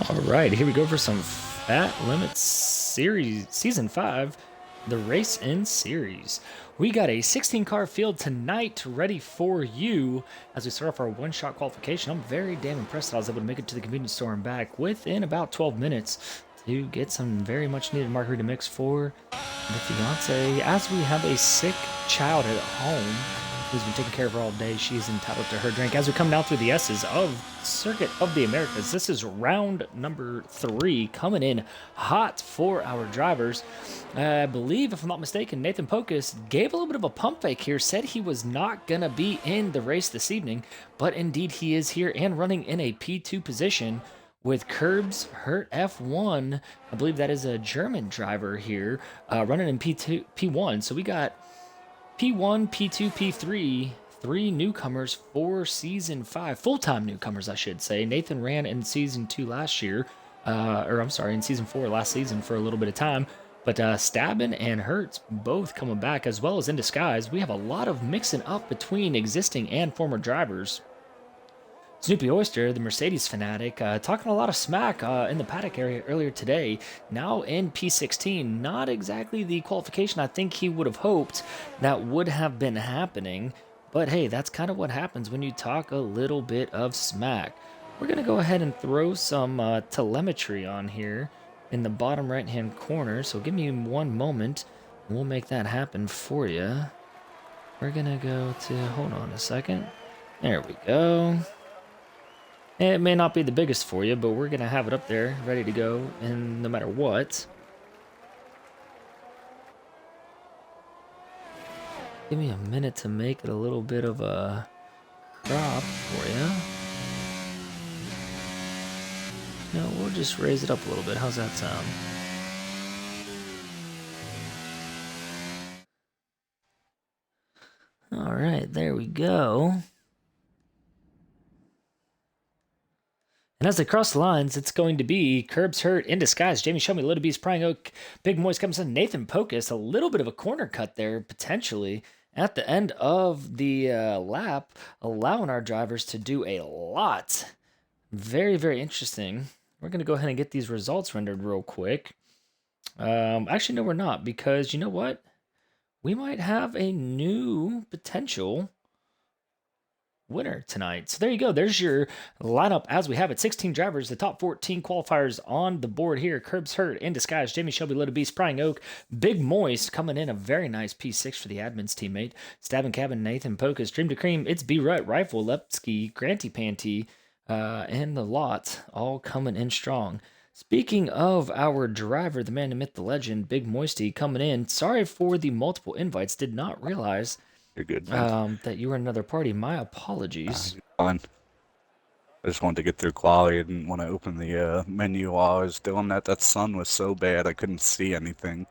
All right, here we go for some Fat Limit Series Season 5, the Race in Series. We got a 16-car field tonight ready for you as we start off our one-shot qualification. I'm very damn impressed that I was able to make it to the convenience store and back within about 12 minutes to get some very much needed margarita mix for the fiance. As we have a sick child at home who's been taking care of her all day, she's entitled to her drink. As we come down through the S's of Circuit of the Americas, this is round number 3, coming in hot for our drivers. I believe, if I'm not mistaken, Nathan Pocus gave a little bit of a pump fake here, said he was not going to be in the race this evening, but indeed he is here and running in a P2 position with Curbs Hurt F1. I believe that is a German driver here, running in P2, P1. So we got P1, P2, P3, 3 newcomers for Season 5. Full-time newcomers, I should say. Nathan ran in Season 2 last year. In Season 4 last season for a little bit of time. But Stabbin and Hertz both coming back, as well as In Disguise. We have a lot of mixing up between existing and former drivers. Snoopy Oyster, the Mercedes fanatic, talking a lot of smack in the paddock area earlier today. Now in P16, not exactly the qualification I think he would have hoped that would have been happening. But hey, that's kind of what happens when you talk a little bit of smack. We're going to go ahead and throw some telemetry on here in the bottom right-hand corner. So give me one moment, and we'll make that happen for you. We're going to go to, hold on a second. There we go. It may not be the biggest for you, but we're going to have it up there, ready to go, and no matter what. Give me a minute to make it a little bit of a crop for you. No, we'll just raise it up a little bit. How's that sound? All right, there we go. And as they cross the lines, it's going to be Curbs Hurt, In Disguise, Jamie Show Me, Little Beast, Prying Oak, Big Moist comes in, Nathan Pocus, a little bit of a corner cut there, potentially, at the end of the lap, allowing our drivers to do a lot. Very, very interesting. We're going to go ahead and get these results rendered real quick. Actually, no, we're not, because you know what? We might have a new potential winner tonight. So there you go. There's your lineup as we have it. 16 drivers, the top 14 qualifiers on the board here. Curbs Hurt, In Disguise, Jamie Shelby, Little Beast, Prying Oak, Big Moist coming in a very nice P6 for the admin's teammate. Stabbing Cabin, Nathan Pocus, Dream to Cream, It's B Rut, Rifle, Lepsky, Granty Panty, and the lot all coming in strong. Speaking of our driver, the man, the myth, the legend, Big Moisty coming in. Sorry for the multiple invites. Did not realize You're good, that you were in another party. My apologies. Fine. I just wanted to get through quality. I didn't want to open the menu while I was doing that. That sun was so bad I couldn't see anything.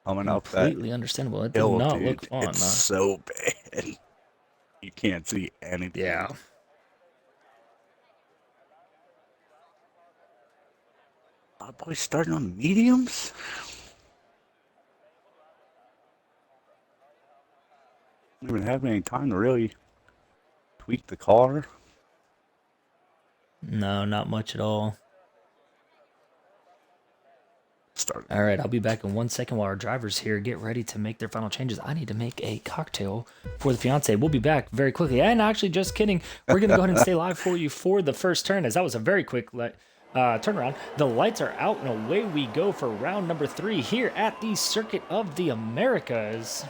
Coming up that Completely understandable. It did hill, not dude, look fun. it's so bad. You can't see anything. Yeah. Oh, boy, starting on mediums? I don't even have any time to really tweak the car. No, not much at all. Start. All right, I'll be back in 1 second while our drivers here get ready to make their final changes. I need to make a cocktail for the fiance. We'll be back very quickly. And actually, just kidding. We're going to go ahead and stay live for you for the first turn, as that was a very quick turnaround. The lights are out, and away we go for round number 3 here at the Circuit of the Americas.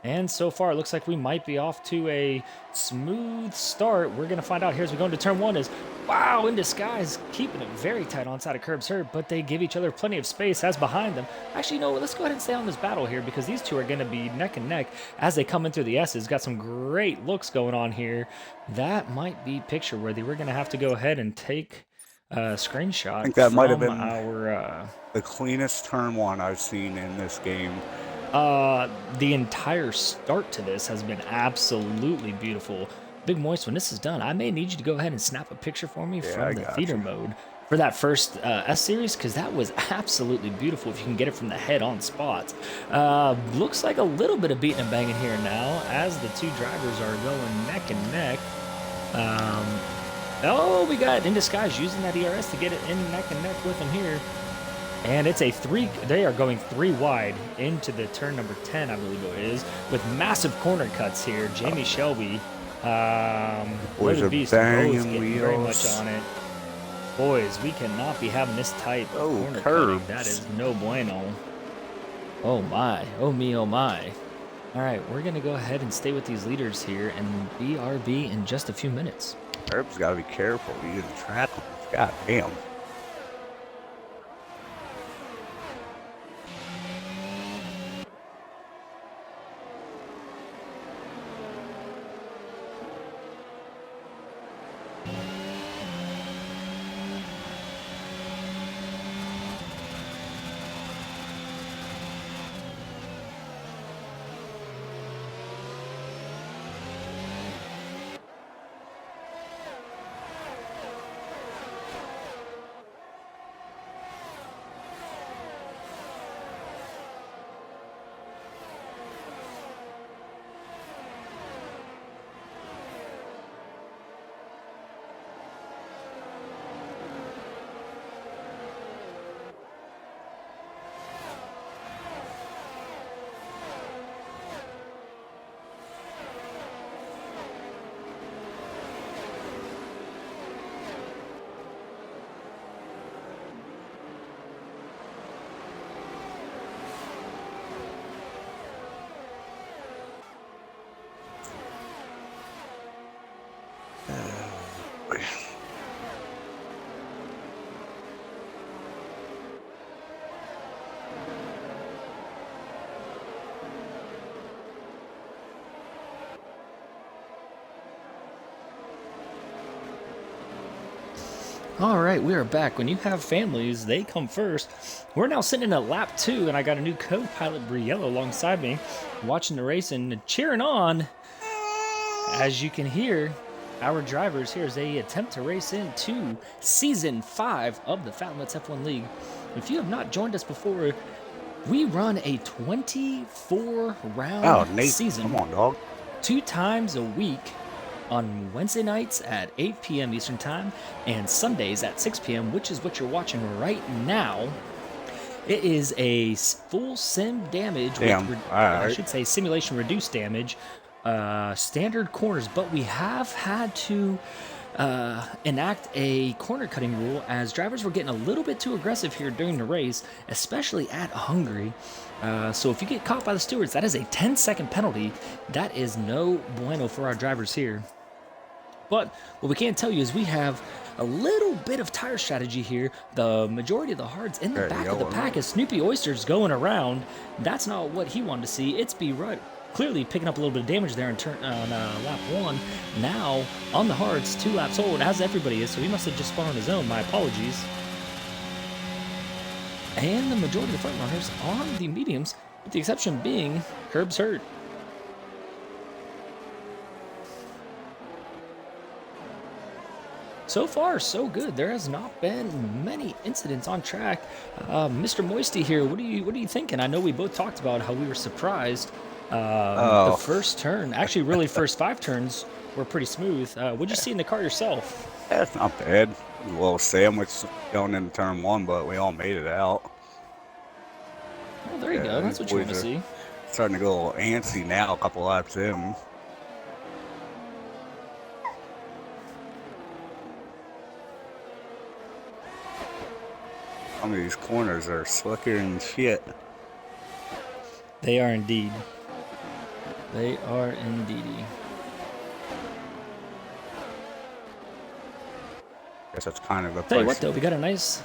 And so far, it looks like we might be off to a smooth start. We're going to find out here as we go into turn 1 is, wow, In Disguise, keeping it very tight on side of Curbs Hurt, but they give each other plenty of space as behind them. Actually, you know what, let's go ahead and stay on this battle here, because these two are going to be neck and neck as they come in through the S's. Got some great looks going on here. That might be picture worthy. We're going to have to go ahead and take a screenshot. I think that might have been our the cleanest turn 1 I've seen in this game. The entire start to this has been absolutely beautiful. Big Moist, when this is done, I may need you to go ahead and snap a picture for me from the theater mode for that first S-Series, because that was absolutely beautiful if you can get it from the head-on spot. Looks like a little bit of beating and banging here now as the two drivers are going neck and neck. Oh, we got In Disguise using that ERS to get it in neck and neck with him here. And it's a 3. They are going 3 wide into the turn number 10, I believe it is, with massive corner cuts here. Jamie Shelby, Boys Loaded are Beast, both banging getting very much wheels. on it. Boys, we cannot be having this type of Oh, corner curbs. cutting. That is no bueno. Oh my, oh me, oh my. All right, we're gonna go ahead and stay with these leaders here and BRB in just a few minutes. Herb's got to be careful. You can track him. God damn. All right, we are back. When you have families, they come first. We're now sitting in at lap 2, and I got a new co-pilot, Briella, alongside me, watching the race and cheering on. As you can hear, our drivers here as they attempt to race into Season 5 of the Fat Let's F1 League. If you have not joined us before, we run a 24-round Nate, season. come on, dog. 2 times a week on Wednesday nights at 8 p.m. Eastern Time and Sundays at 6 p.m., which is what you're watching right now. It is a full sim damage, I should say simulation reduced damage, standard corners, but we have had to enact a corner cutting rule as drivers were getting a little bit too aggressive here during the race, especially at Hungary. So if you get caught by the stewards, that is a 10-second penalty. That is no bueno for our drivers here. But what we can't tell you is we have a little bit of tire strategy here. The majority of the hards in the back of the pack as Snoopy Oyster's going around. That's not what he wanted to see. It's B Rudd clearly picking up a little bit of damage there on lap 1. Now on the hards, 2 laps old, as everybody is, so he must have just spun on his own. My apologies. And the majority of the front runners on the mediums, with the exception being Herb's hurt. So far, so good. There has not been many incidents on track. Mr. Moisty here, what are you thinking? I know we both talked about how we were surprised. The first turn, actually, really, first 5 turns were pretty smooth. What'd you see in the car yourself? That's not bad. A little sandwich going into turn 1, but we all made it out. Well, there you go. That's what you want to see. Starting to go a little antsy now, a couple laps in. Some of these corners are slicker than shit. They are indeed. They are indeed. Guess that's kind of a Tell you what, though, we got a nice...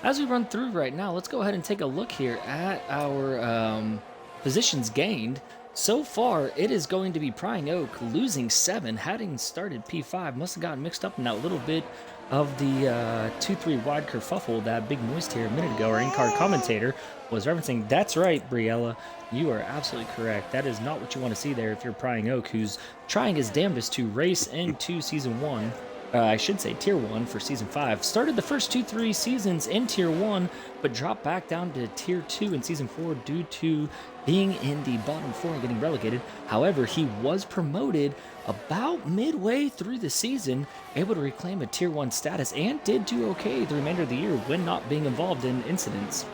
As we run through right now, let's go ahead and take a look here at our positions gained. So far, it is going to be Prying Oak losing 7, having started P5. Must have gotten mixed up in that little bit of the 2-3 wide kerfuffle that Big Moist here a minute ago, our in-car commentator, was referencing. That's right, Briella. You are absolutely correct. That is not what you want to see there if you're Prying Oak, who's trying his damnedest to race into Season 1. I should say Tier 1 for Season 5. Started the first 2-3 seasons in Tier 1, but dropped back down to Tier 2 in Season 4 due to being in the bottom 4 and getting relegated. However, he was promoted about midway through the season, able to reclaim a Tier 1 status, and did do okay the remainder of the year when not being involved in incidents.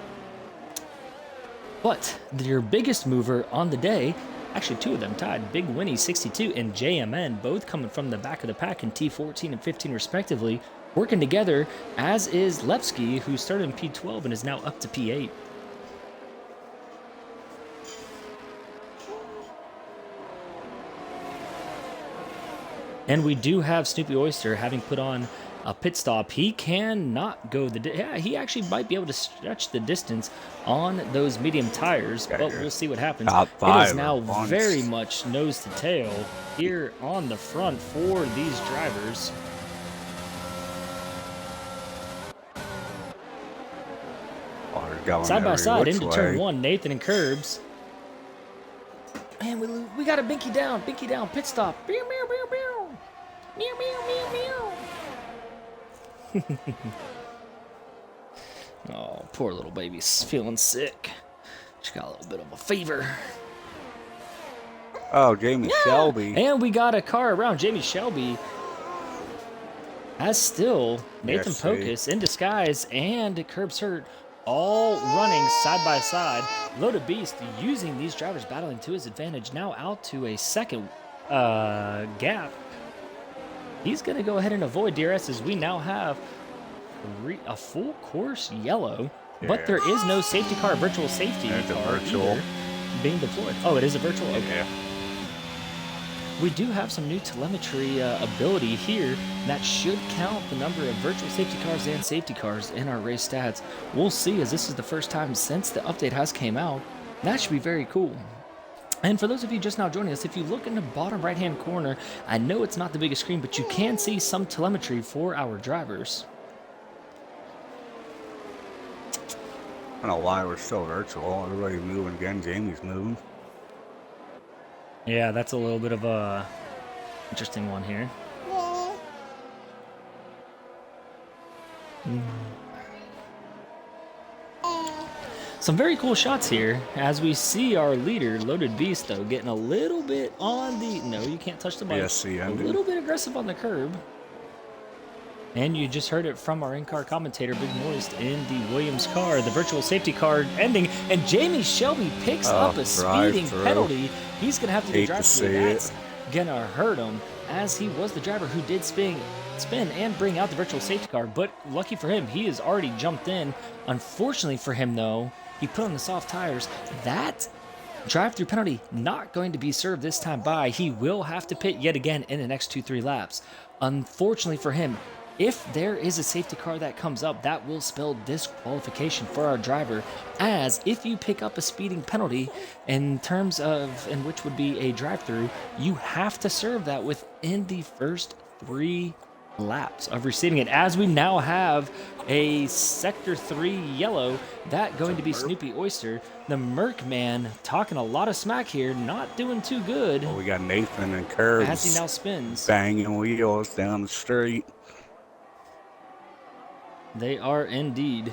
But your biggest mover on the day, actually two of them tied, Big Winnie 62 and JMN, both coming from the back of the pack in T14 and 15 respectively, working together, as is Lepsky, who started in P12 and is now up to P8. And we do have Snoopy Oyster having put on a pit stop. He cannot go he actually might be able to stretch the distance on those medium tires, but we'll see what happens. It is now very much nose to tail here on the front for these drivers. Side by side into turn 1, Nathan and Curbs. Man, we got a Binky down, pit stop. Meow, meow, meow, meow. Meow, meow, meow, meow. Oh, poor little baby's feeling sick. She got a little bit of a fever. Oh, Jamie Shelby. And we got a car around Jamie Shelby. As still, Nathan Pocus in disguise and Curbs Hurt all running side by side. Loaded Beast using these drivers battling to his advantage. Now out to a second gap. He's going to go ahead and avoid DRS as we now have a full course yellow, but there is no safety car, virtual safety car either being deployed. Oh, it is a virtual? Okay. Yeah. We do have some new telemetry ability here that should count the number of virtual safety cars and safety cars in our race stats. We'll see, as this is the first time since the update has came out. That should be very cool. And for those of you just now joining us, if you look in the bottom right-hand corner, I know it's not the biggest screen, but you can see some telemetry for our drivers. I don't know why we're still virtual. Everybody's moving again. Jamie's moving. Yeah, that's a little bit of a interesting one here. Some very cool shots here as we see our leader, Loaded Beast, though, getting a little bit on the... No, you can't touch the bike. Yes, a little bit aggressive on the curb. And you just heard it from our in-car commentator, Big Moist, in the Williams car. The virtual safety car ending, and Jamie Shelby picks up a speeding penalty. He's going to have to do drive through. That's going to hurt him, as he was the driver who did spin and bring out the virtual safety car. But lucky for him, he has already jumped in. Unfortunately for him, though, he put on the soft tires. That drive-through penalty not going to be served this time by. He will have to pit yet again in the next 2-3 laps. Unfortunately for him, if there is a safety car that comes up, that will spell disqualification for our driver, as if you pick up a speeding penalty in terms of, in which would be a drive-through, you have to serve that within the first 3 laps of receiving it, as we now have a Sector 3 yellow, that going to be Snoopy Oyster. The Merc man talking a lot of smack here, not doing too good. Well, we got Nathan and Curbs as he now spins, banging wheels down the street. They are indeed.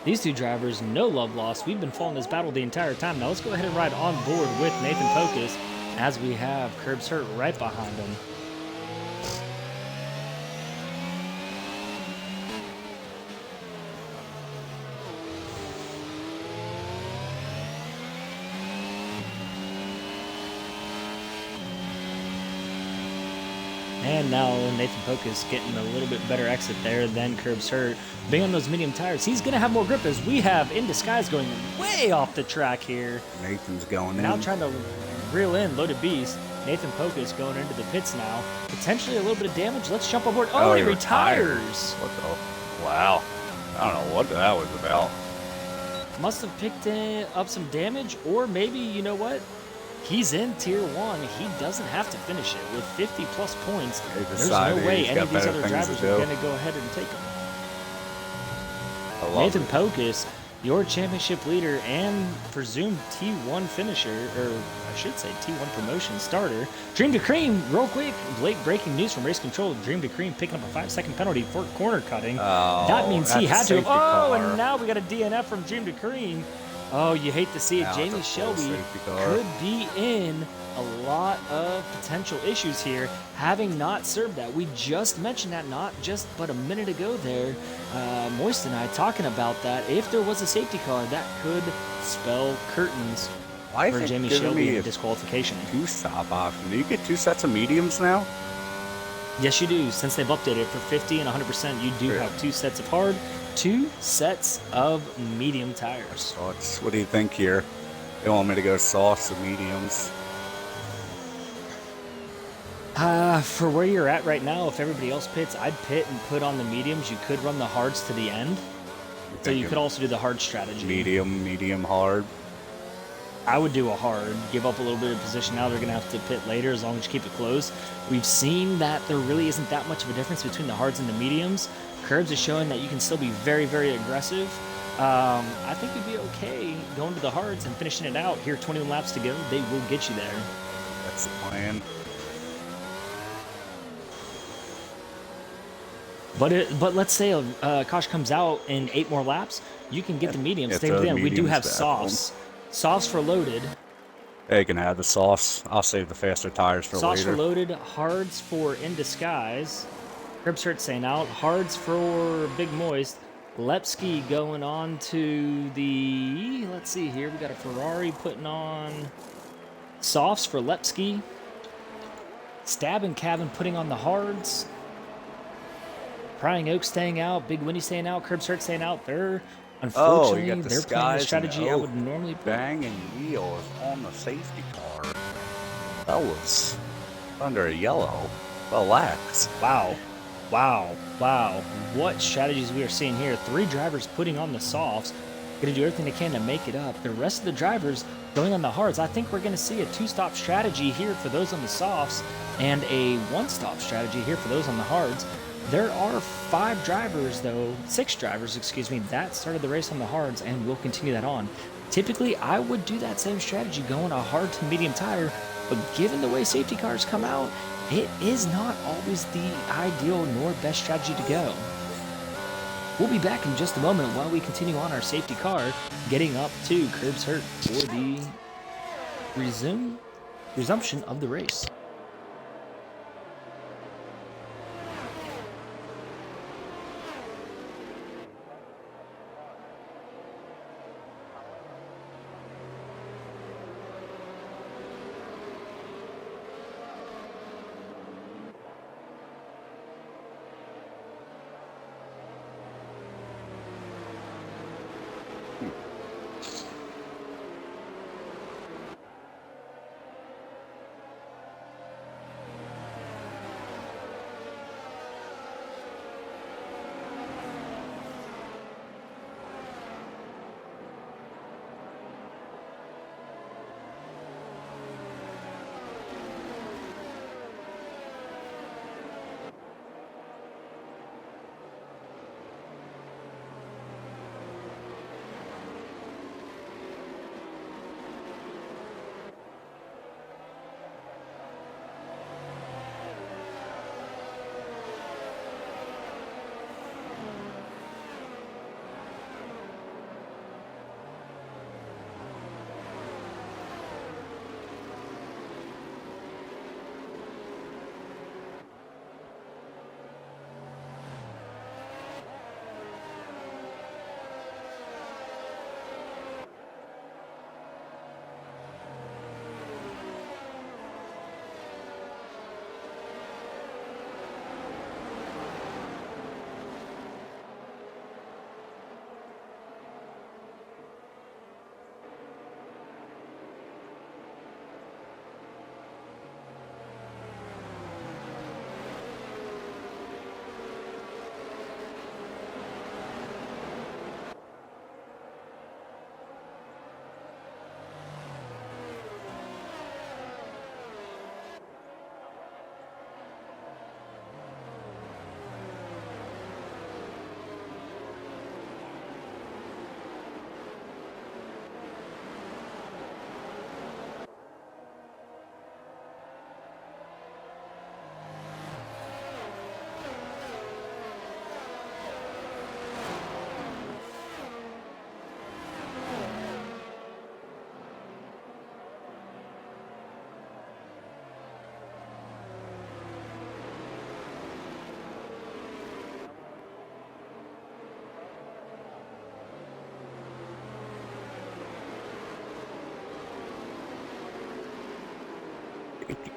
These two drivers, no love lost. We've been following this battle the entire time. Now let's go ahead and ride on board with Nathan Pocus, as we have Curbs Hurt right behind him. And now Nathan Pocus getting a little bit better exit there than Curbs Hurt. Being on those medium tires, he's going to have more grip, as we have In Disguise going way off the track here. Nathan's going in. Now trying to reel in Loaded Beast. Nathan Pocus going into the pits now. Potentially a little bit of damage. Let's jump on board. Oh, he retires. What the? Wow. I don't know what that was about. Must have picked up some damage, or maybe, you know what? He's in Tier 1. He doesn't have to finish it. With 50-plus points, there's no way any of these other drivers are going to go ahead and take him. Nathan Pocus your championship leader and presumed T1 finisher, or I should say T1 promotion starter, Dream to Cream, real quick, late breaking news from Race Control, Dream to Cream picking up a 5-second penalty for corner cutting. That Oh, means he that's a had to. safety Oh, and car. now we got a DNF from Dream to Cream. Oh, you hate to see it. Now it's Jamie a full Shelby safety car. could be in a lot of potential issues here, having not served that. We just mentioned that not just but a minute ago there. Moist and I talking about that. If there was a safety car, that could spell curtains Why is for it Jamie giving Shelby me in a disqualification. two-stop option? Do you get two sets of mediums now? Yes, you do. Since they've updated it for 50 and 100%, you do Really? have 2 sets of hard, 2 sets of medium tires. Thoughts? What do you think here? They want me to go softs or mediums? For where you're at right now, if everybody else pits, I'd pit and put on the mediums. You could run the hards to the end. So you could also do the hard strategy. Medium, hard. I would do a hard, give up a little bit of position. Now they're going to have to pit later as long as you keep it close. We've seen that there really isn't that much of a difference between the hards and the mediums. Curbs is showing that you can still be very, very aggressive. I think you'd be okay going to the hards and finishing it out. Here, 21 laps to go. They will get you there. That's the plan. But let's say Kosh comes out in 8 more laps, you can get the mediums. Stay throw to the end. We do mediums have back on. softs. Softs for loaded. Hey, you can have the softs. I'll save the faster tires for Softs later. for loaded. Hards for in disguise. Curbs hurt saying out. Hards for Big Moist. Lepsky going on to the... Let's see here. We got a Ferrari putting on softs for Lepsky. Stab and Cabin putting on the hards. Prying Oak staying out. Big Winnie staying out. Curbs hurt staying out. They're... Unfortunately, you got the they're playing the skies and strategy I Oak would normally play. Banging wheels on the safety car. That was under a yellow. Relax. Wow. What strategies we are seeing here. 3 drivers putting on the softs. Going to do everything they can to make it up. The rest of the drivers going on the hards. I think we're going to see a 2-stop strategy here for those on the softs and a 1-stop strategy here for those on the hards. There are 6 drivers, that started the race on the hards and will continue that on. Typically, I would do that same strategy, going a hard to medium tire, but given the way safety cars come out, it is not always the ideal nor best strategy to go. We'll be back in just a moment while we continue on our safety car, getting up to Curbs Hurt for the resumption of the race.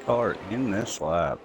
car in this lap.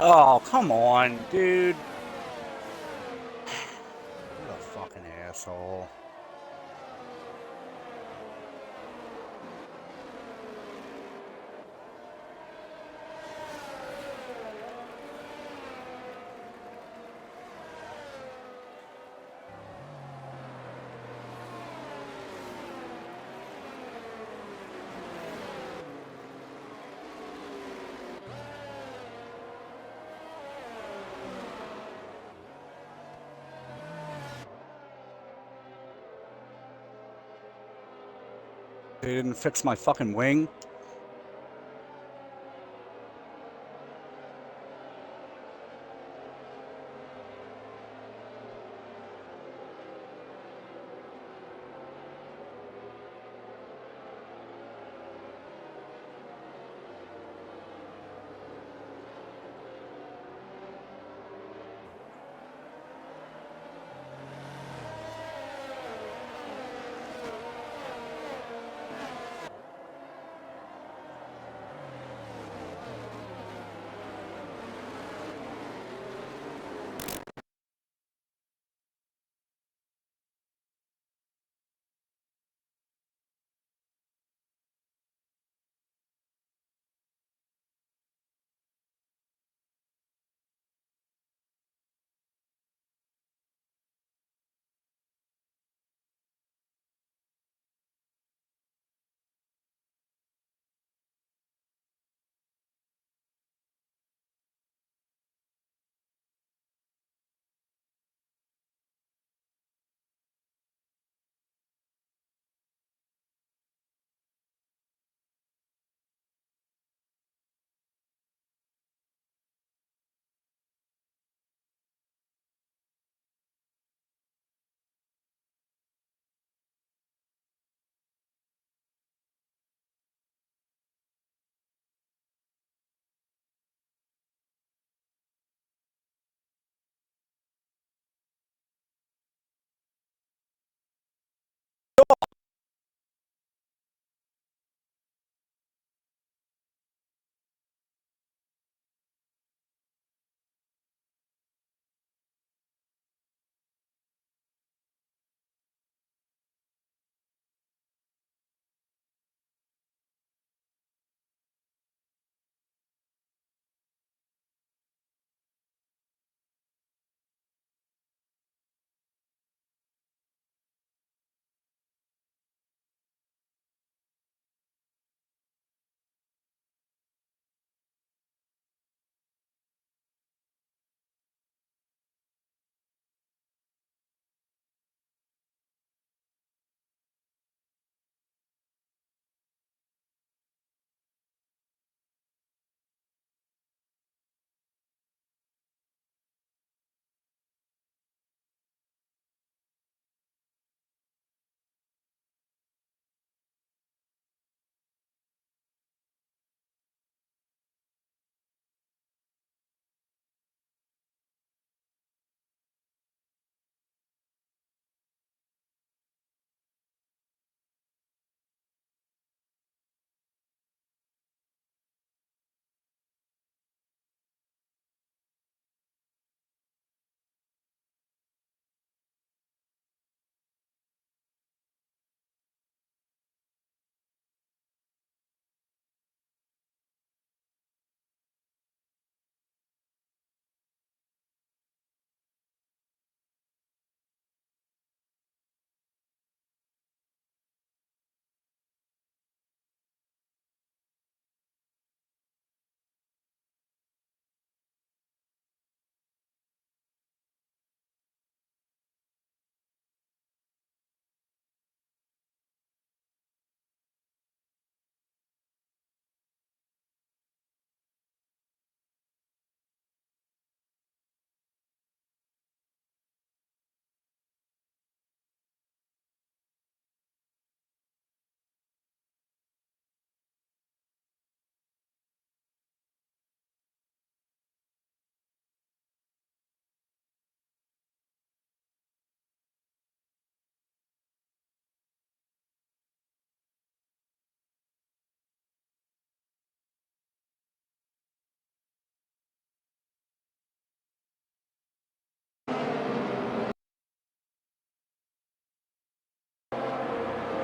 Oh, come on, dude. What a fucking asshole. They didn't fix my fucking wing.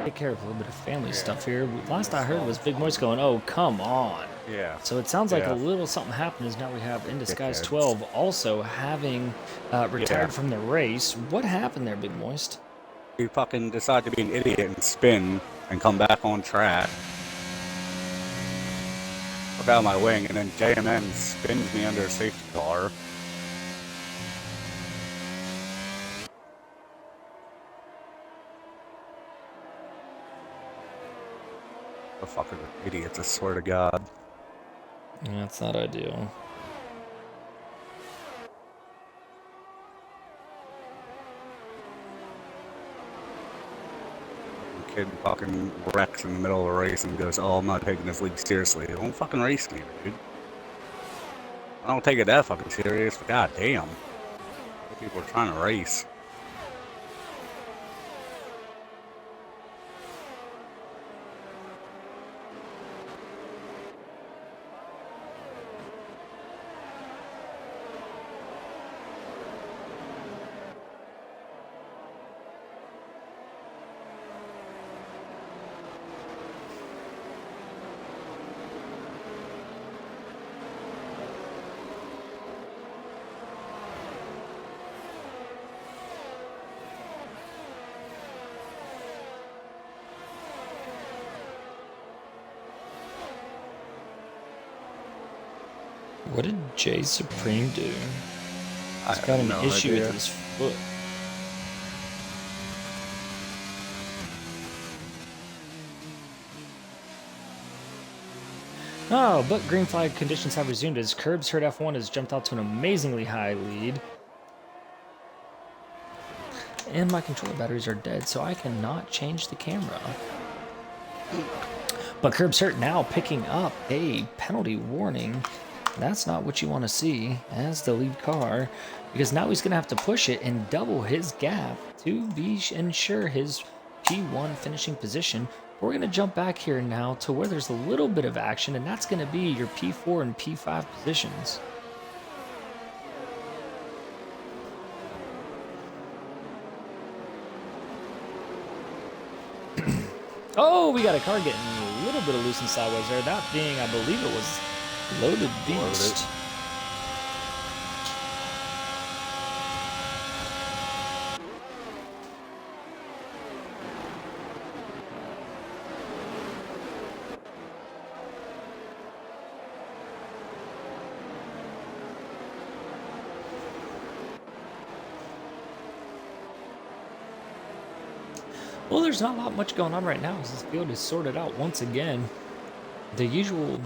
take care of a little bit of family stuff here. Last I heard was Big Moist going, "Oh, come on." Yeah. So it sounds like a Yeah. little something happened is now we have In Disguise Dickheads. 12 also having retired from the race. What happened there, Big Moist? He fucking decided to be an idiot and spin and come back on track. Look out of my wing, and then JMN spins me under a safety car. The fuckers are idiots, I swear to God. That's not ideal. Kid fucking wrecks in the middle of a race and goes, "Oh, I'm not taking this league seriously." Don't fucking race me, dude. I don't take it that fucking serious, but goddamn. People are trying to race. What did Jay Supreme do? I He's got an have no issue idea. with his foot. Oh, but green flag conditions have resumed as Curbs Hurt F1 has jumped out to an amazingly high lead. And my controller batteries are dead, so I cannot change the camera. But Curbs Hurt now picking up a penalty warning. That's not what you want to see as the lead car, because now he's going to have to push it and double his gap to ensure his P1 finishing position. We're going to jump back here now to where there's a little bit of action, and that's going to be your P4 and P5 positions. Oh, we got a car getting a little bit of loose and sideways there. That being, I believe it was Loaded Beast. Well, there's not a lot much going on right now as this field is sorted out once again. The usual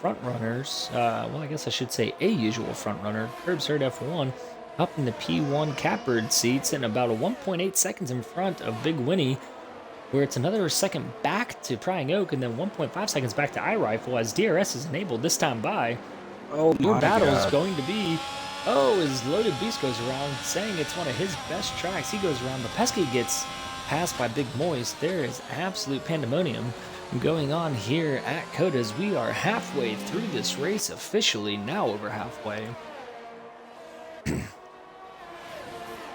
front runners, well, I guess I should say a usual front runner, Curbs Hurt F1, up in the P1 catbird seats and about a 1.8 seconds in front of Big Winnie, where it's another second back to Prying Oak and then 1.5 seconds back to iRifle as DRS is enabled this time by. Oh Your my battle is God. going to be, as Loaded Beast goes around saying it's one of his best tracks. He goes around, but Pesky gets passed by Big Moist. There is absolute pandemonium going on here at Coda's. We are halfway through this race officially, now over halfway.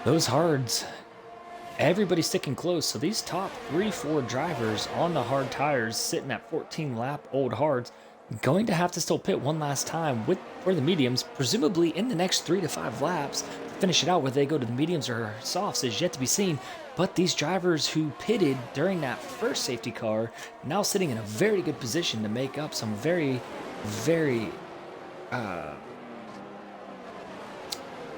Those hards, everybody's sticking close. So these top 3-4 drivers on the hard tires sitting at 14 lap old hards going to have to still pit one last time for the mediums, presumably in the next 3 to 5 laps to finish it out. Whether they go to the mediums or softs is yet to be seen. But these drivers who pitted during that first safety car now sitting in a very good position to make up some very, very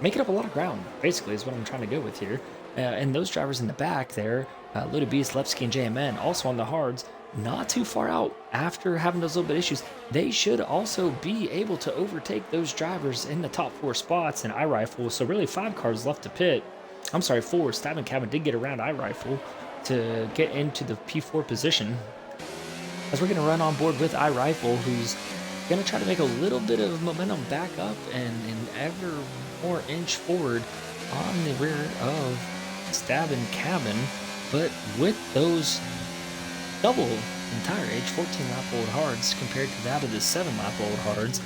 making up a lot of ground, basically, is what I'm trying to go with here. And those drivers in the back there, Loaded Beast, Lepsky, and JMN, also on the hards, not too far out after having those little bit issues. They should also be able to overtake those drivers in the top 4 spots in iRifle. So really 5 cars left to pit. I'm sorry, 4. Stab and Cabin did get around iRifle to get into the P4 position. As we're going to run on board with iRifle, who's going to try to make a little bit of momentum back up and ever more inch forward on the rear of Stab and Cabin. But with those double entire age 14 lap old hards compared to that of the 7 lap old hards,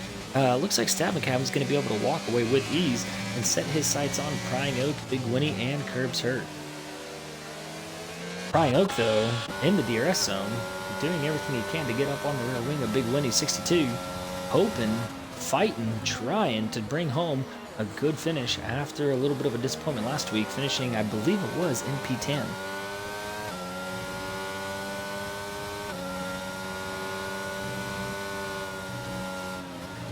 looks like Stab and Cabin's going to be able to walk away with ease and set his sights on Prying Oak, Big Winnie, and Curbs Hurt. Prying Oak, though, in the DRS zone, doing everything he can to get up on the rear wing of Big Winnie 62, hoping, fighting, trying to bring home a good finish after a little bit of a disappointment last week, finishing, I believe it was, in P10.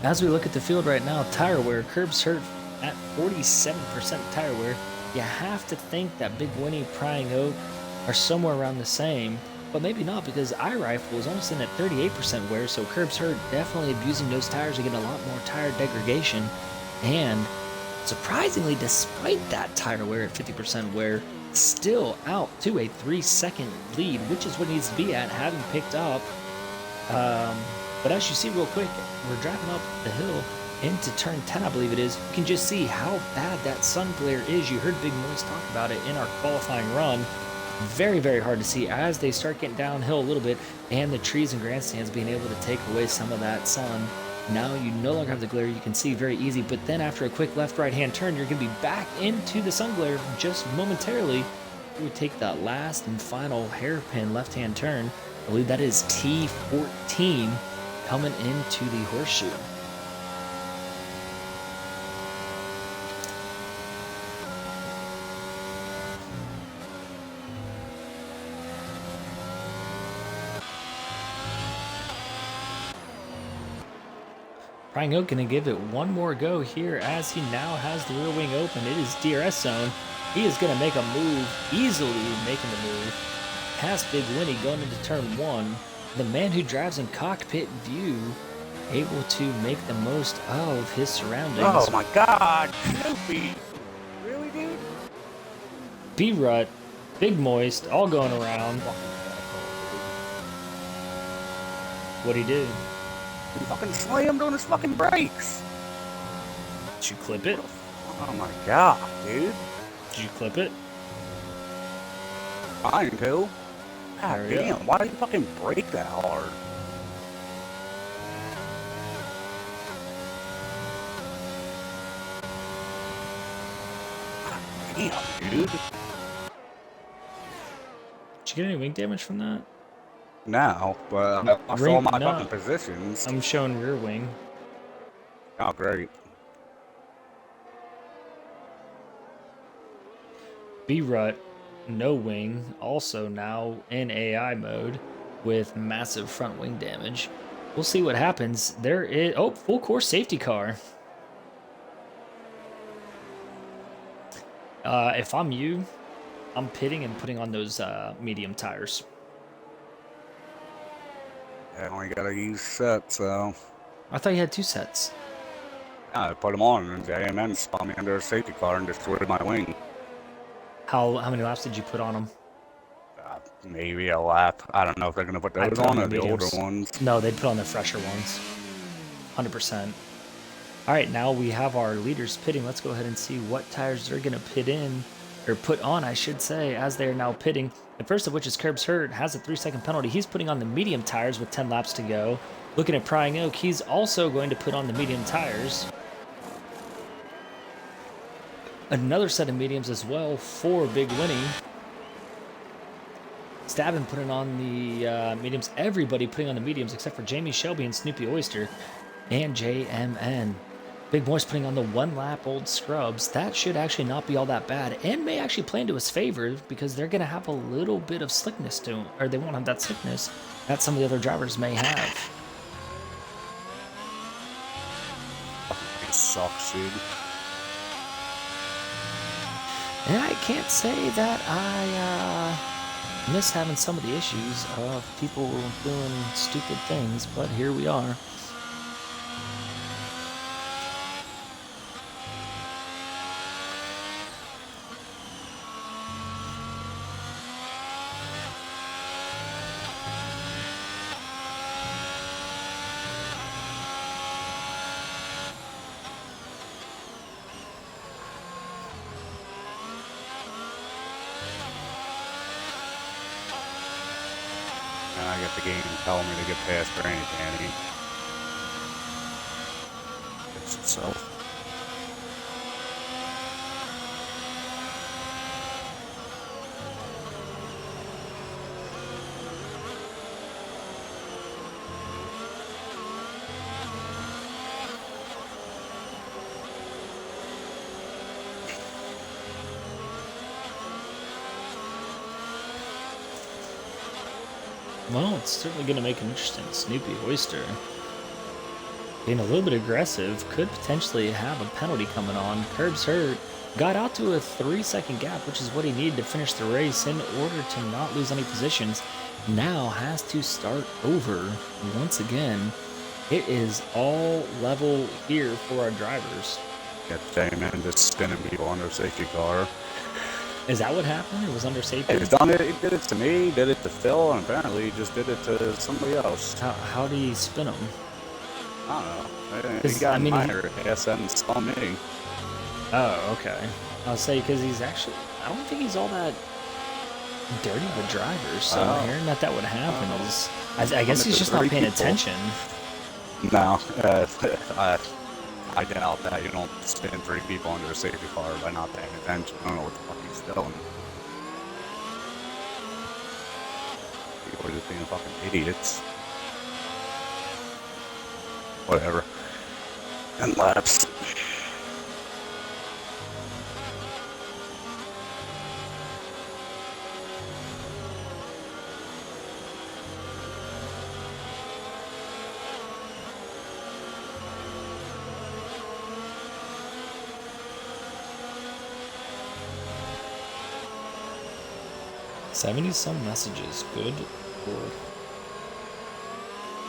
As we look at the field right now, tire wear, curbs hurt at 47% tire wear. You have to think that Big Winnie, Prying Oak are somewhere around the same, but maybe not, because iRifle is only sitting at 38% wear, so curbs hurt definitely abusing those tires to get a lot more tire degradation. And surprisingly, despite that tire wear at 50% wear, still out to a 3-second lead, which is what it needs to be at, having picked up. But as you see real quick, we're driving up the hill into turn 10, I believe it is. You can just see how bad that sun glare is. You heard Big Moist talk about it in our qualifying run. Very, very hard to see as they start getting downhill a little bit, and the trees and grandstands being able to take away some of that sun. Now you no longer have the glare, you can see very easy, but then after a quick left right hand turn, you're going to be back into the sun glare just momentarily. We take that last and final hairpin left hand turn. I believe that is T14 coming into the horseshoe. Prying Oak going to give it one more go here as he now has the rear wing open. It is DRS zone. He is going to make a move, easily making the move past Big Winnie going into turn 1. The man who drives in cockpit view, able to make the most of his surroundings. Oh my God, Snoopy. Really, dude? B-Rut, Big Moist, all going around. What'd he do? He fucking slammed on his fucking brakes. Did you clip it? Oh my God, dude. Did you clip it? Fine, too. God Hurry damn, up. why did you fucking brake that hard? God damn, dude. Did you get any wing damage from that? No, but I lost all my No. fucking positions. I'm showing rear wing. Oh, great. B-Rut, no wing, also now in AI mode with massive front wing damage. We'll see what happens. There is, oh, full course safety car. If I'm you, I'm pitting and putting on those medium tires. I only gotta use sets, so. I thought you had 2 sets. I put them on, and the AMN spun me under a safety car and destroyed my wing. How many laps did you put on them? Maybe a lap. I don't know if they're gonna put those on or the older ones. No, they'd put on the fresher ones. 100%. All right, now we have our leaders pitting. Let's go ahead and see what tires they're going to pit in, or put on, I should say, as they are now pitting. The first of which is Curbs Hurt, has a 3-second penalty. He's putting on the medium tires with 10 laps to go. Looking at Prying Oak, he's also going to put on the medium tires. Another set of mediums as well for Big Winnie. Stabbin putting on the mediums. Everybody putting on the mediums except for Jamie Shelby and Snoopy Oyster and JMN. Big Moist putting on the 1-lap old scrubs. That should actually not be all that bad and may actually play into his favor because they're going to have a little bit of slickness to them, or they won't have that slickness that some of the other drivers may have. It sucks, dude. And I can't say that I miss having some of the issues of people doing stupid things, but here we are. And I get the game telling me to get past Granny Danny. Fix itself. Well, it's certainly going to make it interesting. Snoopy Oyster being a little bit aggressive could potentially have a penalty coming on. Curbs hurt. Got out to a 3-second gap, which is what he needed to finish the race in order to not lose any positions. Now has to start over once again. It is all level here for our drivers. Got J-Man just spinning people under safety car. Is that what happened? It was under safety? He's done it. He did it to me, did it to Phil, and apparently he just did it to somebody else. How did he spin him? I don't know. He got minor ass and spun me. Oh, okay. I'll say because he's actually, I don't think he's all that dirty of a driver. So hearing that would happen is, I guess he's just not paying attention. No, I doubt that. You don't spin 3 people under a safety car by not paying attention. I don't know what the fuck he's doing. People are just being fucking idiots. Whatever. And laps. Some messages. Good lord.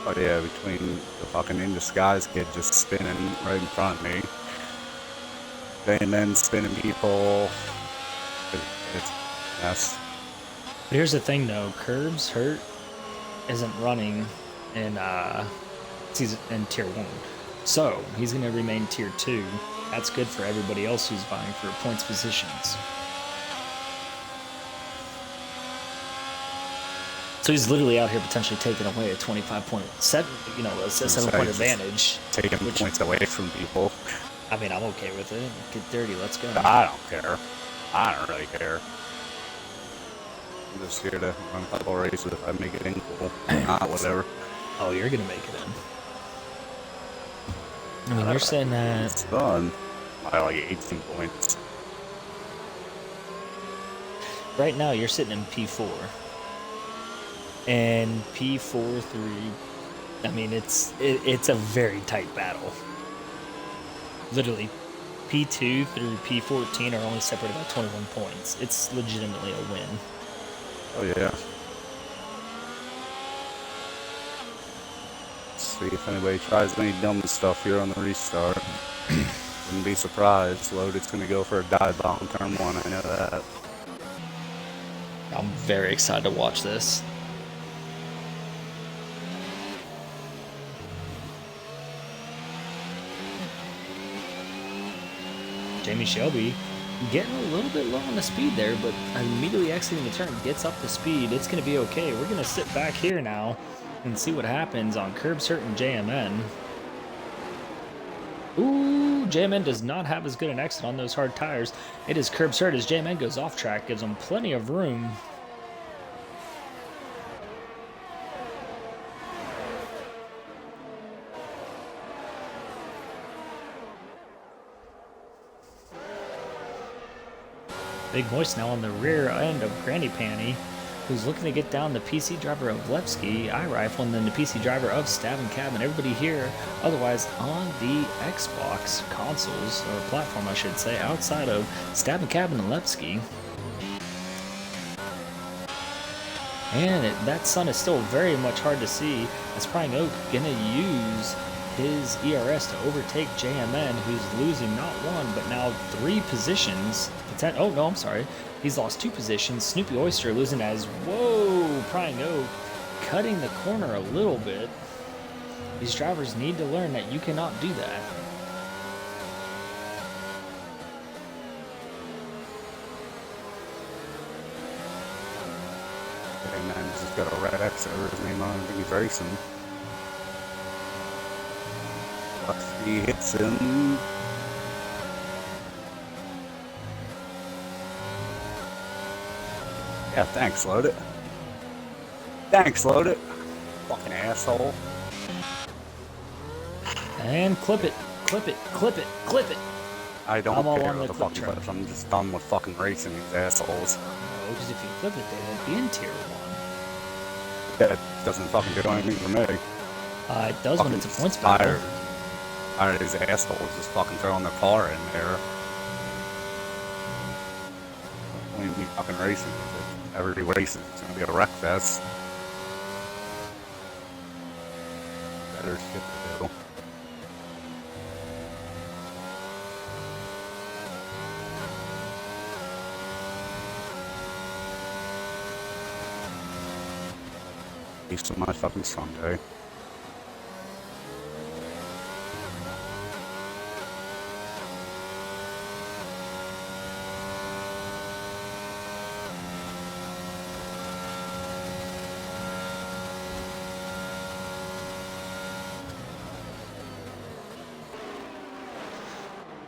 Oh yeah, between the fucking In Disguise kid just spinning right in front of me. And then spinning people. It's a mess. Here's the thing though, Curbs Hurt isn't running in tier 1. So he's gonna remain tier 2. That's good for everybody else who's vying for points positions. So he's literally out here potentially taking away a 25.7, a 7-point advantage. Taking points away from people. I mean, I'm okay with it. Get dirty, let's go. I don't care. I don't really care. I'm just here to run a couple races if I make it in cool. Not whatever. Oh, you're going to make it in. I mean, you're saying that... It's fun. I like 18 points. Right now, you're sitting in P4. And P4 through, I mean, it's a very tight battle. Literally, P2 through P14 are only separated by 21 points. It's legitimately a win. Oh yeah. Let's see if anybody tries any dumb stuff here on the restart. Wouldn't be surprised. Loaded's gonna go for a dive bomb turn 1. I know that. I'm very excited to watch this. Jamie Shelby getting a little bit low on the speed there, but immediately exiting the turn, gets up to speed. It's going to be okay. We're going to sit back here now and see what happens on Curbs Hurt and JMN. Ooh, JMN does not have as good an exit on those hard tires. It is Curbs Hurt as JMN goes off track, gives him plenty of room. Big Moist now on the rear end of Granny Panty, who's looking to get down the PC driver of Levski, iRifle, and then the PC driver of Stab and Cab, and everybody here, otherwise on the Xbox consoles, or platform I should say, outside of Stab and Cab and Levski. And that sun is still very much hard to see, as Prying Oak gonna use his ERS to overtake JMN, who's losing not 1, but now 3 positions. Oh, no, I'm sorry. He's lost 2 positions. Snoopy Oyster losing as, whoa, Prying Oak cutting the corner a little bit. These drivers need to learn that you cannot do that. Hey man, he's just got a red X over his name on. I think he's racing. He hits him. Yeah, thanks, Load It. Thanks, Load It. Fucking asshole. And clip it, clip it, clip it, clip it. I don't care what the fucking clips. I'm just done with fucking racing these assholes. No, because if you clip it, they won't be in tier 1. That doesn't fucking do anything for me. It does when it's a points battle. battle. Tired of these assholes just fucking throwing their car in there. We need fucking racing. Every race is gonna be a wreck fest. Better shit to do. East of my fucking Sunday.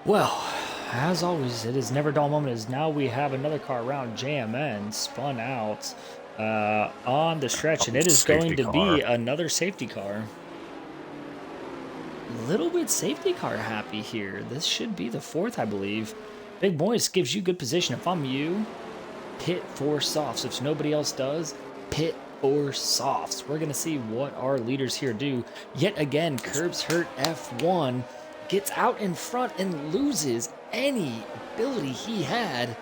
Well, as always, it is never a dull moment as now we have another car around JMN spun out on the stretch, and it is going to be another safety car. A little bit safety car happy here. This should be the fourth, I believe. Big Moist gives you good position. If I'm you, pit for softs. If nobody else does, pit for softs. We're going to see what our leaders here do. Yet again, Curbs Hurt F1 gets out in front and loses any ability he had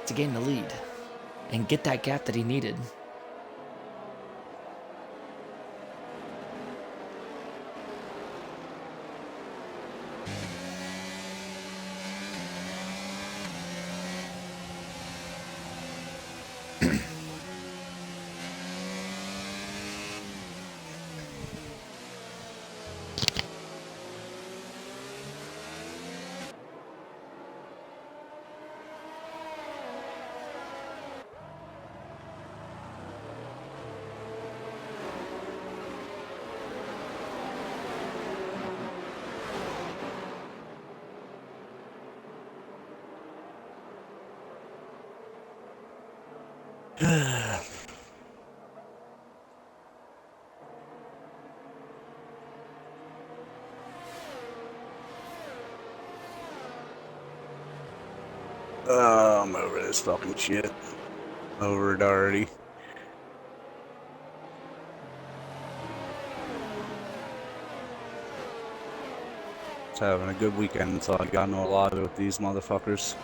to gain the lead and get that gap that he needed. I'm over this fucking shit. Over it already. Just having a good weekend until I got into a lot with these motherfuckers.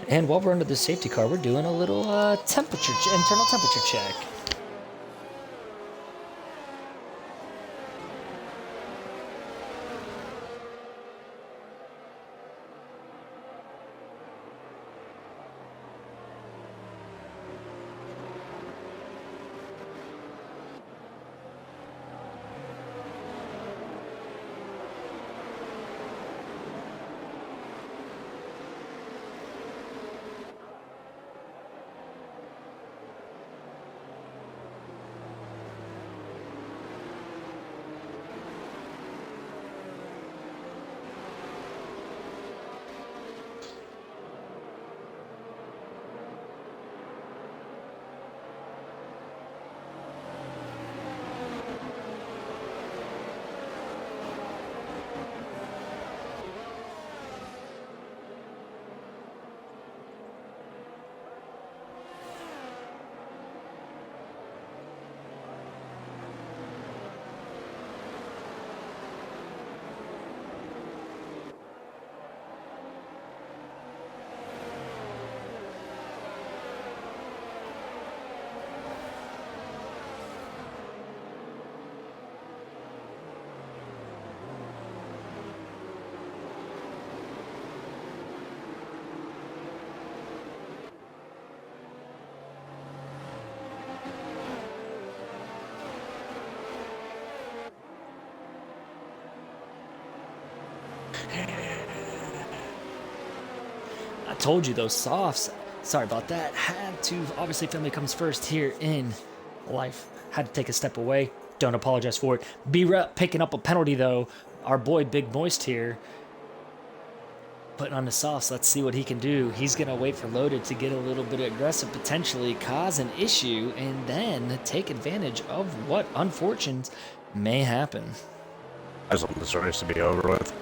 And while we're under the safety car, we're doing a little internal temperature check. I told you those softs, sorry about that, had to, obviously family comes first here in life. Had to take a step away. Don't apologize for it. B-Rep picking up a penalty though. Our boy Big Moist here putting on the softs. Let's see what he can do. He's going to wait for Loaded to get a little bit aggressive, potentially cause an issue, and then take advantage of what unfortunates may happen. I just want this race to be over with.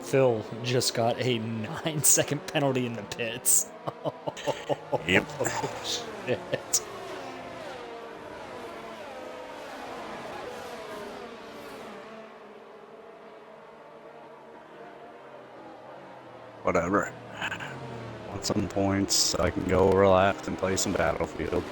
Phil just got a 9-second penalty in the pits. Yep. Shit. Whatever. Want some points, I can go relax and play some Battlefield.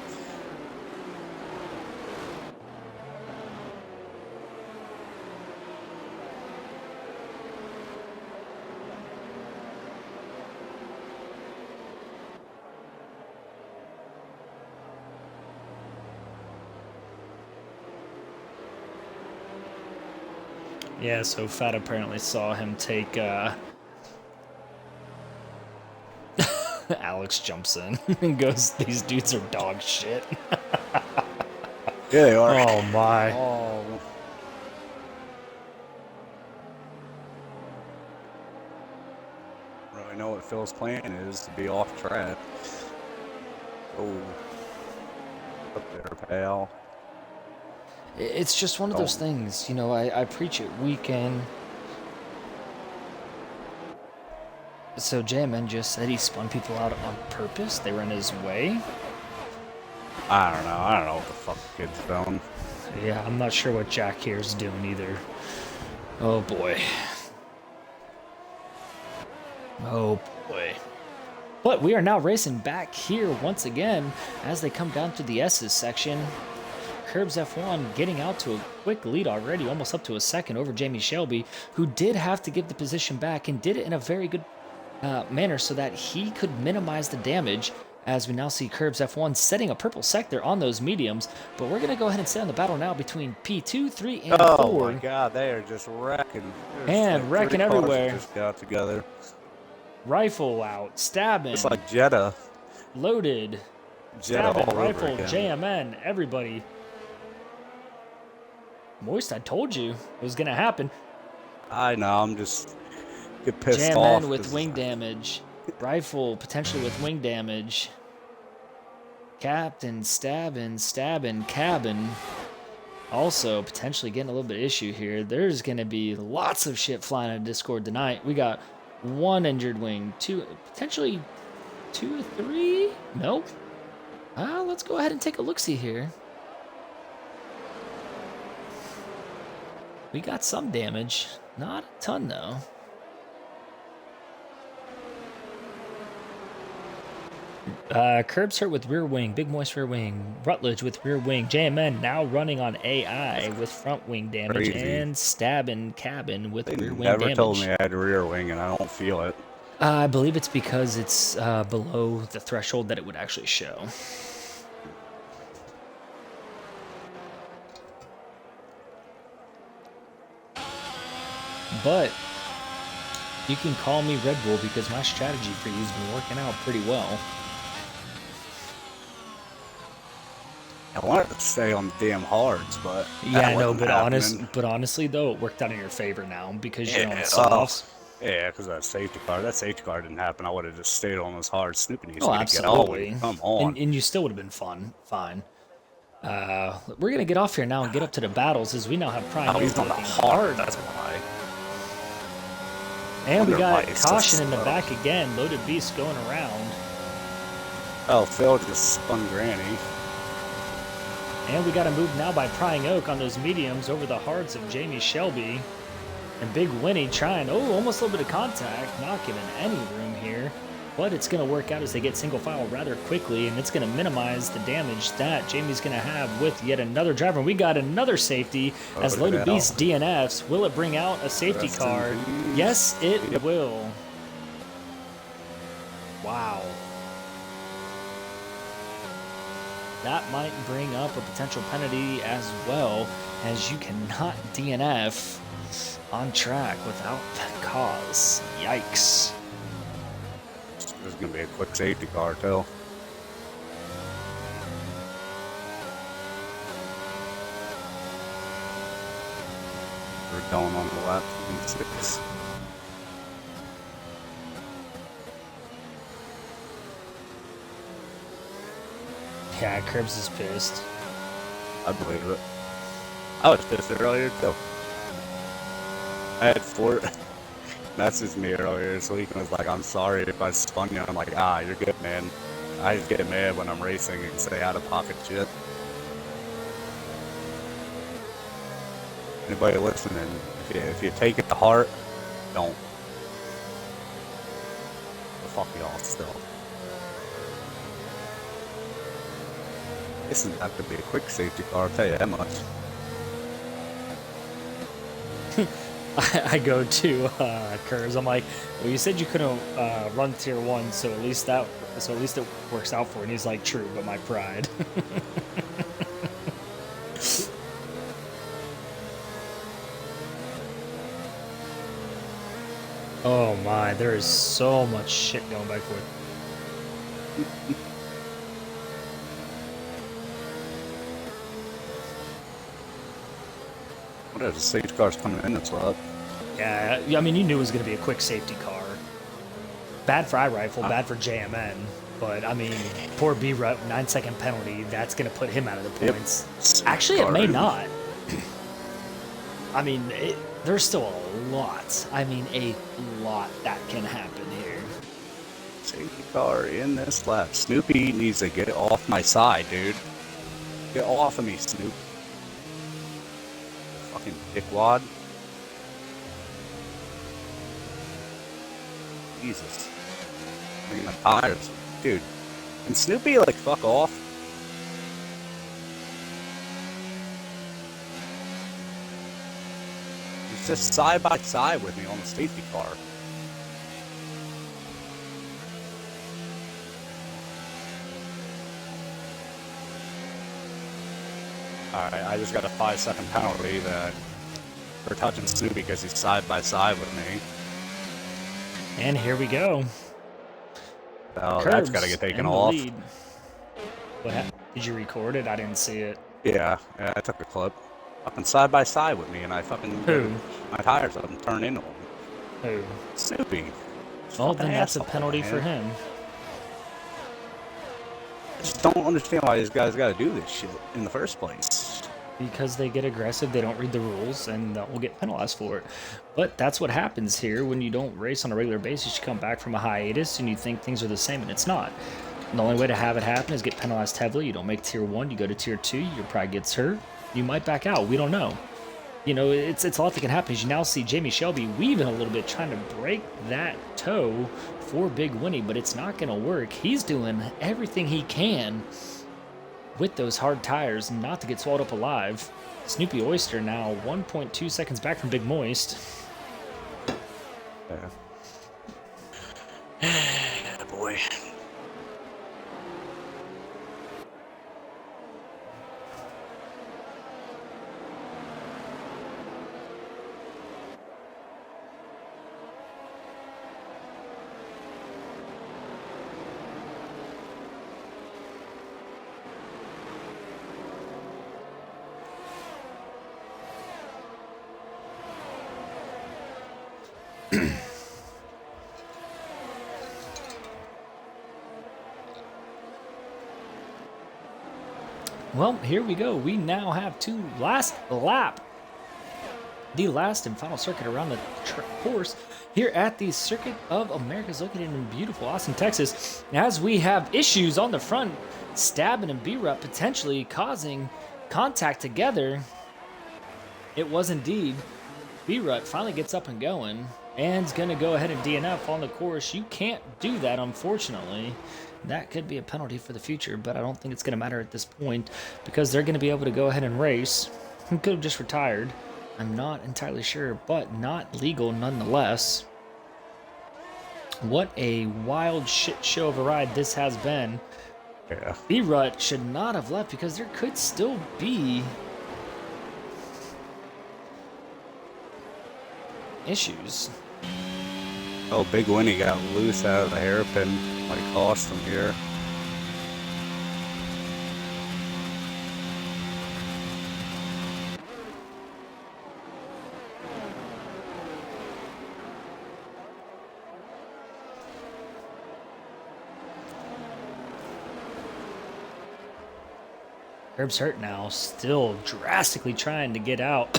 Yeah, so Fat apparently saw him take, Alex jumps in and goes, these dudes are dog shit. Yeah, they are. Oh my. Oh. Really know what Phil's plan is to be off track. Oh. Up there, pal. It's just one of those things, you know, I preach it week in. So JMN just said he spun people out on purpose. They were in his way. I don't know what the fuck the kid's doing. Yeah, I'm not sure what Jack here's doing either. Oh boy. Oh boy. But we are now racing back here once again as they come down to the S's section. Curbs F1 getting out to a quick lead already, almost up to a second over Jamie Shelby, who did have to give the position back and did it in a very good manner so that he could minimize the damage, as we now see Curbs F1 setting a purple sector on those mediums. But we're going to go ahead and stay on the battle now between P2, 3, and 4. Oh my god, they are just wrecking. And wrecking everywhere. Just got together. Rifle out, stabbing. It's like Jetta. Loaded. Jetta Stabbing, all rifle, over again. JMN, everybody. Moist, I told you it was going to happen. I know, I'm just get pissed off. JMN with wing damage. Rifle potentially with wing damage. Captain stabbing, cabin. Also potentially getting a little bit of issue here. There's going to be lots of shit flying in Discord tonight. We got 1 injured wing, 2, potentially 2 or 3. Nope. Let's go ahead and take a look-see here. We got some damage. Not a ton, though. Curbs hurt with rear wing. Big Moist rear wing. Rutledge with rear wing. JMN now running on AI with front wing damage. Crazy. And stabbing cabin with rear wing Never damage. told me I had a rear wing and I don't feel it. I believe it's because it's below the threshold that it would actually show. But you can call me Red Bull because my strategy for you has been working out pretty well. I wanted to stay on the damn hards, but Yeah, I know, but honestly though, it worked out in your favor now because you're on softs. Yeah, because that safety car didn't happen. I would have just stayed on those hard. Snoopy needs Oh, to absolutely. get on. Come on. And you still would have been fine. We're gonna get off here now and get up to the battles as we now have Prime. Oh, he's on the hard. That's why. And we got caution in the back again. Loaded Beast going around. Oh, Phil just spun Granny. And we got a move now by Prying Oak on those mediums over the hards of Jamie Shelby. And Big Winnie trying, almost a little bit of contact, not giving any room here. But it's going to work out as they get single file rather quickly, and it's going to minimize the damage that Jamie's going to have with yet another driver. And we got another safety as Loaded Beast DNFs. Will it bring out a safety car? Yes, it will. Wow. That might bring up a potential penalty as well, as you cannot DNF on track without cause. Yikes. This is going to be a quick safety car, too. for going on the lap 26. Yeah, Curbs is pissed. I believe it. I was pissed earlier too. I had Fort messaged me earlier this week and was like, "I'm sorry if I spun you." I'm like, "You're good, man." I just get mad when I'm racing and say out of pocket shit. Anybody listening, if you take it to heart, don't. But fuck y'all still. This is not gonna be a quick safety car, I'll tell you that much. I go to Curves. I'm like, well, you said you couldn't run tier 1, so at least it works out for you. And he's like, true, but my pride. Oh my, there is so much shit going back and forth. Whatever, the safety car's coming in this lap. Yeah, I mean, you knew it was going to be a quick safety car. Bad for iRifle, bad for JMN. But, I mean, poor B-Rut, 9-second penalty, that's going to put him out of the points. Yep. Actually, it may not. I mean, there's still a lot. I mean, a lot that can happen here. Safety car in this lap. Snoopy needs to get off my side, dude. Get off of me, Snoop. Fucking dickwad. Jesus. Bringing my tires. Dude. Can Snoopy, like, fuck off? He's just side by side with me on the safety car. Alright, I just got a 5-second penalty for touching Snoopy because he's side by side with me. And here we go. Oh, that's got to get taken off. What happened? Did you record it? I didn't see it. Yeah, I took a clip. Fucking side by side with me, and I fucking my tires up and turn into him. Who? Snoopy. Well, then that's a penalty for him. I just don't understand why these guys got to do this shit in the first place. Because they get aggressive, they don't read the rules, and will get penalized for it. But that's what happens here when you don't race on a regular basis. You come back from a hiatus and you think things are the same, and it's not. And the only way to have it happen is get penalized heavily. You don't make tier 1, you go to tier 2, your pride gets hurt, you might back out. We don't know. You know, it's a lot that can happen. As you now see Jamie Shelby weaving a little bit, trying to break that toe for Big Winnie, but it's not going to work. He's doing everything he can with those hard tires not to get swallowed up alive. Snoopy Oyster now 1.2 seconds back from Big Moist. Yeah, boy. Well, here we go. We now have last lap. The last and final circuit around the course here at the Circuit of Americas located in beautiful Austin, Texas. As we have issues on the front, Stabbin and B-Rut potentially causing contact together. It was indeed. B-Rut finally gets up and going and is going to go ahead and DNF on the course. You can't do that, unfortunately. That could be a penalty for the future, but I don't think it's going to matter at this point because they're going to be able to go ahead and race. He could have just retired. I'm not entirely sure, but not legal nonetheless. What a wild shit show of a ride this has been. Yeah. B-Rut should not have left because there could still be issues. Oh, Big Winnie got loose out of the hairpin, like cost him here. Herb's hurt now, still drastically trying to get out.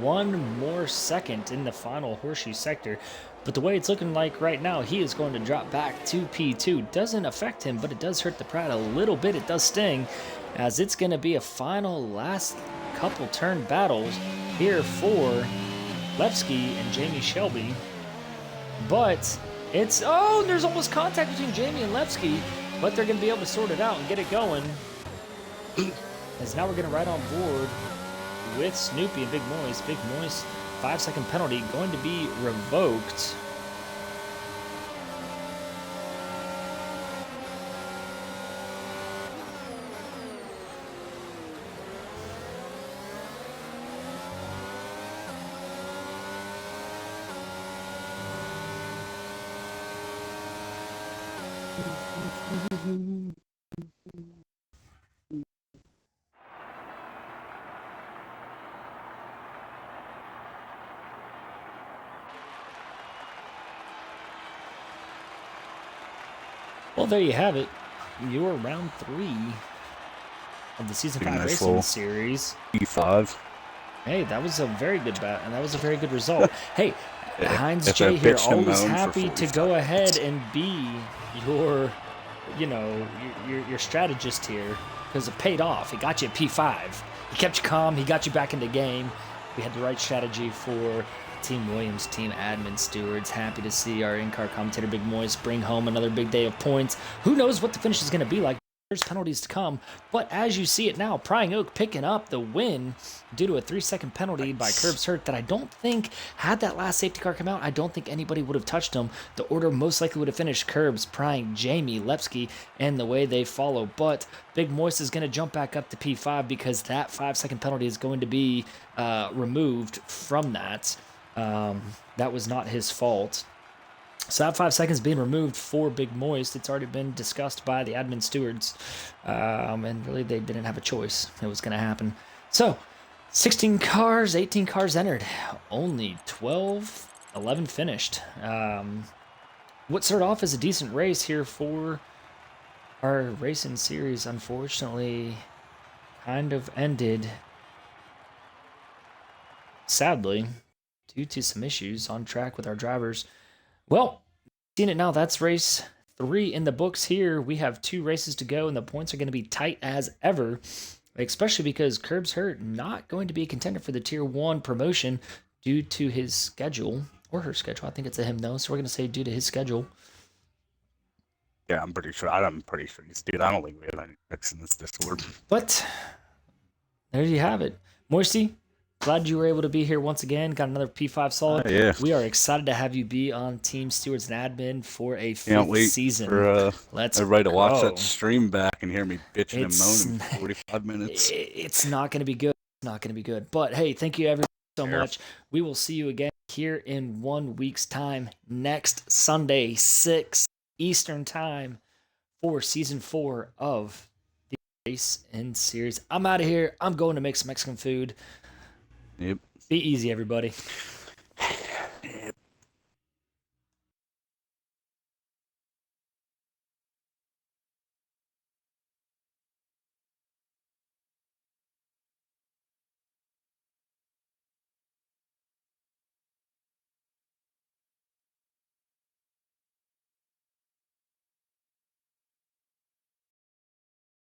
One more second in the final horseshoe sector. But the way it's looking like right now, he is going to drop back to P2. Doesn't affect him, but it does hurt the Pratt a little bit. It does sting, as it's going to be a final last couple turn battles here for Levski and Jamie Shelby. But it's, oh, there's almost contact between Jamie and Levski, but they're going to be able to sort it out and get it going. As now we're going to ride on board with Snoopy and Big Moist. Big Moist, 5-second penalty going to be revoked. Well, there you have it. Your round 3 of the Season 5 Racing Series. P5. Hey, that was a very good bat, and that was a very good result. Hey, Heinz J here, always happy to go ahead and be your, your strategist here, because it paid off. He got you at P5. He kept you calm. He got you back in the game. We had the right strategy for Team Williams, Team Admin Stewards. Happy to see our in-car commentator, Big Moist, bring home another big day of points. Who knows what the finish is going to be like? There's penalties to come, but as you see it now, Prying Oak picking up the win due to a 3-second penalty by Curbs Hurt that I don't think, had that last safety car come out, I don't think anybody would have touched him. The order most likely would have finished Curbs, Prying, Jamie, Lepsky, and the way they follow. But Big Moist is going to jump back up to P5 because that 5-second penalty is going to be removed from that. That was not his fault. So that 5 seconds being removed for Big Moist. It's already been discussed by the admin stewards. And really, they didn't have a choice. It was going to happen. So, 16 cars, 18 cars entered. Only 11 finished. What started off as a decent race here for our racing series, unfortunately, kind of ended, sadly, due to some issues on track with our drivers. Well, seeing it now, that's race 3 in the books here. We have 2 races to go, and the points are going to be tight as ever, especially because Curbs Hurt not going to be a contender for the Tier 1 promotion due to his schedule, or her schedule. I think it's a him, though, so we're going to say due to his schedule. Yeah, I'm pretty sure. I don't think we have any picks in this Discord. But there you have it. Moisty, glad you were able to be here once again. Got another P5 solid. Yeah. We are excited to have you be on Team Stewards and Admin for a 5th season. Let's everybody to watch that stream back and hear me bitching and moaning for 45 minutes. It's not going to be good. It's not going to be good. But hey, thank you everybody so much. We will see you again here in 1 week's time, next Sunday, 6 Eastern time, for Season 4 of the Race in Series. I'm out of here. I'm going to make some Mexican food. Yep. Be easy, everybody.